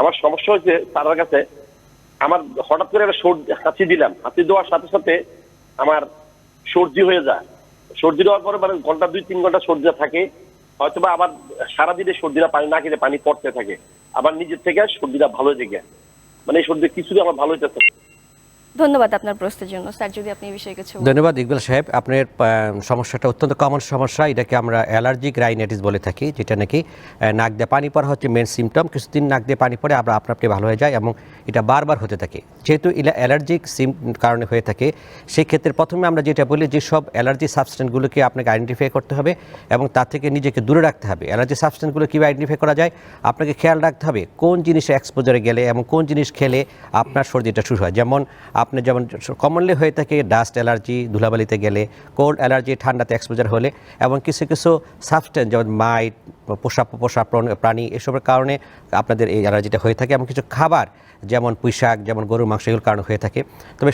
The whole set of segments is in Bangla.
আমার সমস্যা হচ্ছে তার কাছে আমার হঠাৎ করে একটা সর্দি হাঁচি দিলাম, হাঁচি দেওয়ার সাথে সাথে আমার সর্দি হয়ে যায়। সর্দি দেওয়ার পরে মানে ঘন্টা 2-3 ঘন্টা সর্দি থাকে, হয়তোবা আবার সারাদিনে সর্দিটা পানি না খেলে পানি পড়তে থাকে, আবার নিজের থেকে সর্দিটা ভালো হয়ে যায়। মানে এই সর্দি কিছুই আমার ভালো হইতেছে। ধন্যবাদ আপনার প্রশ্নের জন্য। স্যার যদি আপনি এই বিষয়ে কিছু ধন্যবাদ ইকবাল সাহেব। আপনার সমস্যাটা অত্যন্ত কমন সমস্যা, এটাকে আমরা অ্যালার্জিক রাইনাইটিস বলে থাকি, যেটা নাকি নাক দিয়ে পানি পড়া হচ্ছে মেন সিমটম। কিছুদিন নাক দিয়ে পানি পড়ে আবার আপনা আপনি ভালো হয়ে যায় এবং এটা বারবার হতে থাকে। যেহেতু এটা অ্যালার্জিক কারণে হয়ে থাকে, সেই ক্ষেত্রে প্রথমে আমরা যেটা বলি যে সব অ্যালার্জি সাবস্টেন্সগুলোকে আপনাকে আইডেন্টিফাই করতে হবে এবং তার থেকে নিজেকে দূরে রাখতে হবে। অ্যালার্জি সাবস্টেন্সগুলো কীভাবে আইডেন্টিফাই করা যায়, আপনাকে খেয়াল রাখতে হবে কোন জিনিসে এক্সপোজারে গেলে এবং কোন জিনিস খেলে আপনার সর্দিটা শুরু হয়। যেমন আপনি যেমন কমনলি হয়ে থাকে ডাস্ট অ্যালার্জি, ধুলাবালিতে গেলে, কোল্ড অ্যালার্জি ঠান্ডাতে এক্সপোজার হলে, এবং কিছু কিছু সাবস্টেন্স যেমন মাইট, পোষা প্রাণী, এসবের কারণে আপনাদের এই অ্যালার্জিটা হয়ে থাকে। এবং কিছু খাবার যেমন পুঁইশাক, যেমন গরুর মাংস, এগুলোর কারণে হয়ে থাকে। তবে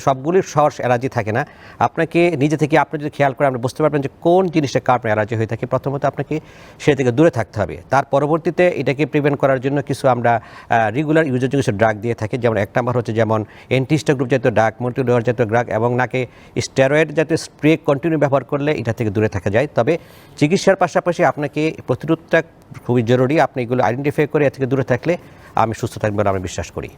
সবগুলির সহজ অ্যালার্জি থাকে না। আপনাকে নিজে থেকে আপনি যদি খেয়াল করে আপনি বুঝতে পারবেন যে কোন জিনিসটা কারণে অ্যালার্জি হয়ে থাকে। প্রথমত আপনাকে সে থেকে দূরে থাকতে হবে। তার পরবর্তীতে এটাকে প্রিভেন্ট করার জন্য কিছু আমরা রেগুলার ইউজের জন্য কিছু ড্রাগ দিয়ে থাকি। যেমন এক নম্বর হচ্ছে যেমন অ্যান্টিহিস্টামিন গ্রুপ জাতীয় ড্রাগ, মল্টিডোর জাতীয় ড্রাগ, এবং নাকে স্টেরয়েড জাতীয় স্প্রে কন্টিনিউ ব্যবহার করলে এটা থেকে দূরে থাকা যায়। তবে চিকিৎসার পাশাপাশি আপনাকে প্রতিরোধটা খুবই জরুরি। আপনি এগুলো আইডেন্টিফাই করে এ থেকে দূরে থাকলে আমি সুস্থ থাকবেন বলে আমি বিশ্বাস করি।